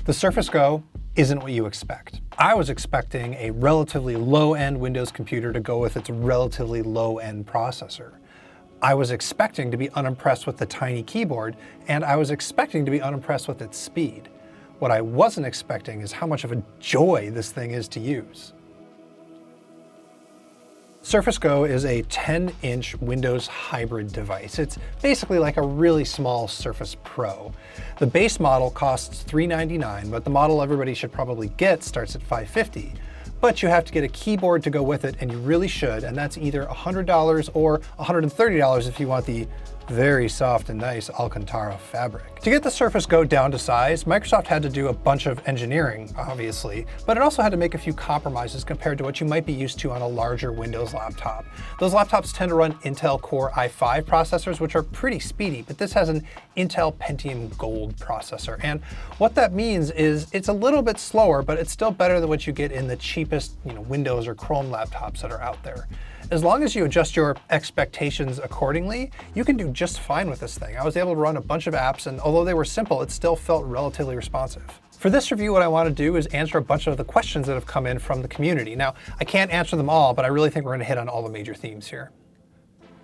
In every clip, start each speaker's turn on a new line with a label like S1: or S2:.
S1: The Surface Go isn't what you expect. I was expecting a relatively low-end Windows computer to go with its relatively low-end processor. I was expecting to be unimpressed with the tiny keyboard, and I was expecting to be unimpressed with its speed. What I wasn't expecting is how much of a joy this thing is to use. Surface Go is a 10-inch Windows hybrid device. It's basically like a really small Surface Pro. The base model costs $399, but the model everybody should probably get starts at $550. But you have to get a keyboard to go with it, and you really should, and that's either $100 or $130 if you want the very soft and nice Alcantara fabric. To get the Surface Go down to size, Microsoft had to do a bunch of engineering, obviously, but it also had to make a few compromises compared to what you might be used to on a larger Windows laptop. Those laptops tend to run Intel Core i5 processors, which are pretty speedy, but this has an Intel Pentium Gold processor. And what that means is it's a little bit slower, but it's still better than what you get in the cheapest, Windows or Chrome laptops that are out there. As long as you adjust your expectations accordingly, you can do just fine with this thing. I was able to run a bunch of apps, and although they were simple, it still felt relatively responsive. For this review, what I want to do is answer a bunch of the questions that have come in from the community. Now, I can't answer them all, but I really think we're going to hit on all the major themes here.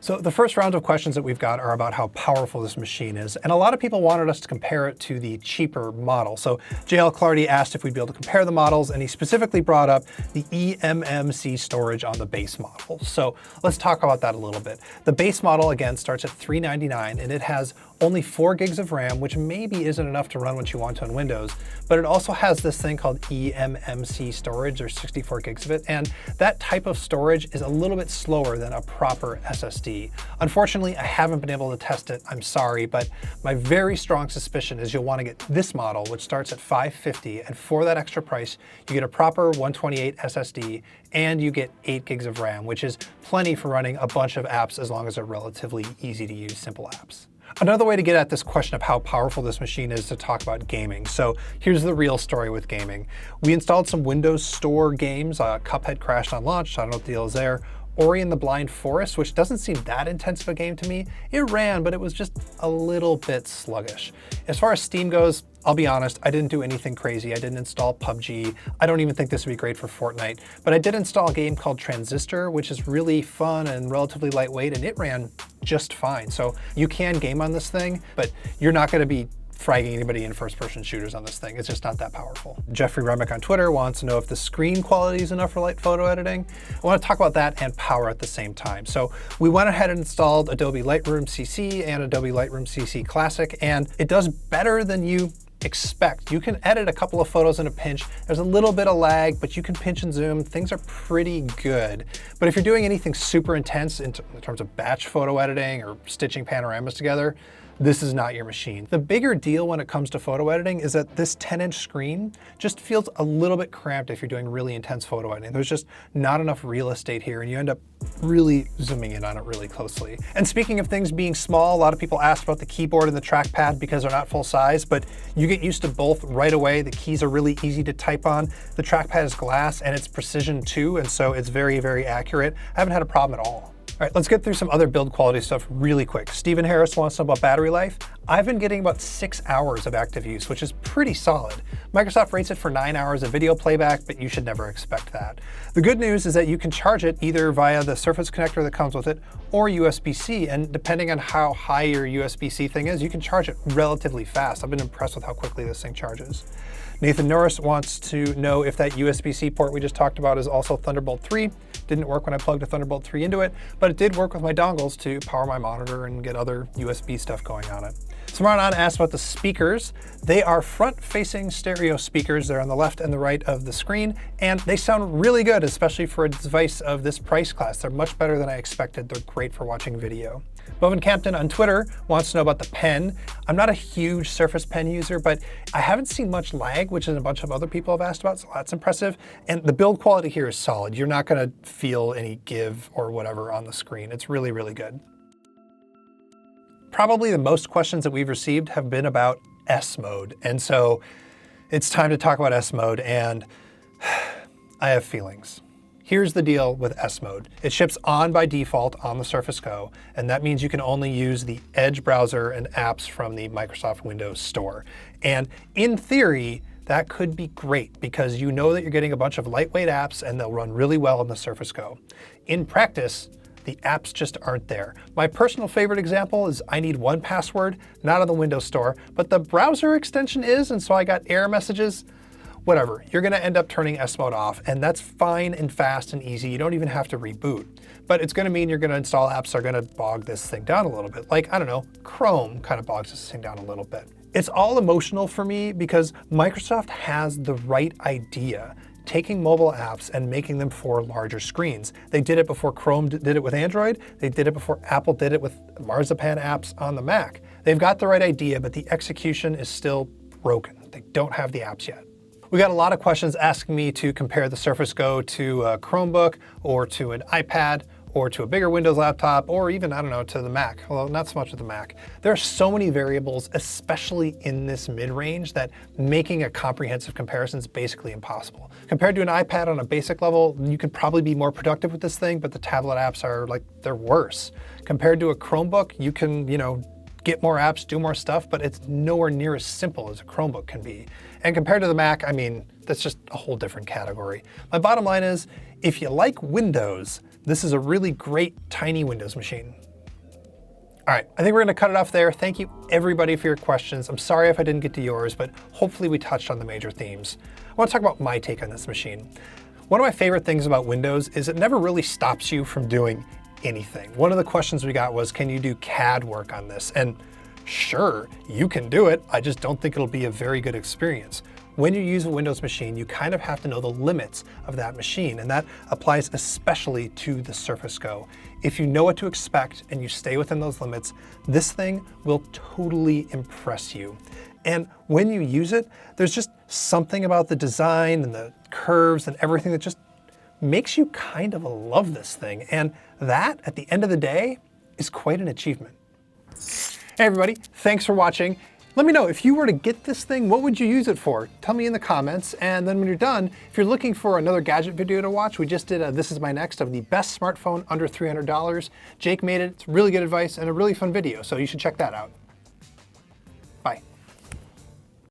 S1: So the first round of questions that we've got are about how powerful this machine is, and a lot of people wanted us to compare it to the cheaper model. So JL Clardy asked if we'd be able to compare the models, and he specifically brought up the eMMC storage on the base model. So let's talk about that a little bit. The base model, again, starts at $399, and it has only 4 gigs of RAM, which maybe isn't enough to run what you want on Windows, but it also has this thing called eMMC storage, or 64 gigs of it, and that type of storage is a little bit slower than a proper SSD. Unfortunately, I haven't been able to test it, I'm sorry, but my very strong suspicion is you'll want to get this model, which starts at $550, and for that extra price, you get a proper 128 SSD, and you get 8 gigs of RAM, which is plenty for running a bunch of apps as long as they're relatively easy to use, simple apps. Another way to get at this question of how powerful this machine is to talk about gaming. So here's the real story with gaming. We installed some Windows Store games. Cuphead crashed on launch, so I don't know what the deal is there. Ori and the Blind Forest, which doesn't seem that intensive a game to me. It ran, but it was just a little bit sluggish. As far as Steam goes, I'll be honest, I didn't do anything crazy. I didn't install PUBG. I don't even think this would be great for Fortnite, but I did install a game called Transistor, which is really fun and relatively lightweight, and it ran just fine. So you can game on this thing, but you're not gonna be fragging anybody in first-person shooters on this thing. It's just not that powerful. Jeffrey Remick on Twitter wants to know if the screen quality is enough for light photo editing. I want to talk about that and power at the same time. So we went ahead and installed Adobe Lightroom CC and Adobe Lightroom CC Classic, and it does better than you expect. You can edit a couple of photos in a pinch. There's a little bit of lag, but you can pinch and zoom. Things are pretty good. But if you're doing anything super intense in terms of batch photo editing or stitching panoramas together, this is not your machine. The bigger deal when it comes to photo editing is that this 10-inch screen just feels a little bit cramped if you're doing really intense photo editing. There's just not enough real estate here, and you end up really zooming in on it really closely. And speaking of things being small, a lot of people ask about the keyboard and the trackpad because they're not full size, but you get used to both right away. The keys are really easy to type on. The trackpad is glass, and it's precision too, and so it's very, very accurate. I haven't had a problem at all. All right, let's get through some other build quality stuff really quick. Stephen Harris wants to know about battery life. I've been getting about 6 hours of active use, which is pretty solid. Microsoft rates it for 9 hours of video playback, but you should never expect that. The good news is that you can charge it either via the Surface connector that comes with it or USB-C, and depending on how high your USB-C thing is, you can charge it relatively fast. I've been impressed with how quickly this thing charges. Nathan Norris wants to know if that USB-C port we just talked about is also Thunderbolt 3. Didn't work when I plugged a Thunderbolt 3 into it, but it did work with my dongles to power my monitor and get other USB stuff going on it. Smarnon asked about the speakers. They are front-facing stereo speakers. They're on the left and the right of the screen, and they sound really good, especially for a device of this price class. They're much better than I expected. They're great for watching video. Bovin Campton on Twitter wants to know about the pen. I'm not a huge Surface Pen user, but I haven't seen much lag, which is a bunch of other people have asked about, so that's impressive. And the build quality here is solid. You're not going to feel any give or whatever on the screen. It's really, really good. Probably the most questions that we've received have been about S mode. And so it's time to talk about S mode, and I have feelings. Here's the deal with S mode. It ships on by default on the Surface Go, and that means you can only use the Edge browser and apps from the Microsoft Windows Store. And in theory, that could be great because you know that you're getting a bunch of lightweight apps and they'll run really well on the Surface Go. In practice, the apps just aren't there. My personal favorite example is I need 1Password, not on the Windows Store, but the browser extension is, and so I got error messages. Whatever, you're gonna end up turning S Mode off, and that's fine and fast and easy. You don't even have to reboot. But it's gonna mean you're gonna install apps that are gonna bog this thing down a little bit. Like, I don't know, Chrome kind of bogs this thing down a little bit. It's all emotional for me because Microsoft has the right idea, taking mobile apps and making them for larger screens. They did it before Chrome did it with Android. They did it before Apple did it with Marzipan apps on the Mac. They've got the right idea, but the execution is still broken. They don't have the apps yet. We got a lot of questions asking me to compare the Surface Go to a Chromebook or to an iPad or to a bigger Windows laptop or even, I don't know, to the Mac, although not so much with the Mac. There are so many variables, especially in this mid-range, that making a comprehensive comparison is basically impossible. Compared to an iPad on a basic level, you could probably be more productive with this thing, but the tablet apps are like, they're worse. Compared to a Chromebook, you can, get more apps, do more stuff, but it's nowhere near as simple as a Chromebook can be. And compared to the Mac, I mean, that's just a whole different category. My bottom line is, if you like Windows, this is a really great tiny Windows machine. All right, I think we're gonna cut it off there. Thank you everybody for your questions. I'm sorry if I didn't get to yours, but hopefully we touched on the major themes. I wanna talk about my take on this machine. One of my favorite things about Windows is it never really stops you from doing anything. One of the questions we got was, can you do CAD work on this? And sure, you can do it. I just don't think it'll be a very good experience. When you use a Windows machine, you kind of have to know the limits of that machine, and that applies especially to the Surface Go. If you know what to expect and you stay within those limits, this thing will totally impress you. And when you use it, there's just something about the design and the curves and everything that just makes you kind of love this thing. And that, at the end of the day, is quite an achievement. Hey everybody, thanks for watching. Let me know, if you were to get this thing, what would you use it for? Tell me in the comments, and then when you're done, if you're looking for another gadget video to watch, we just did a This Is My Next of the best smartphone under $300. Jake made it, it's really good advice and a really fun video, so you should check that out.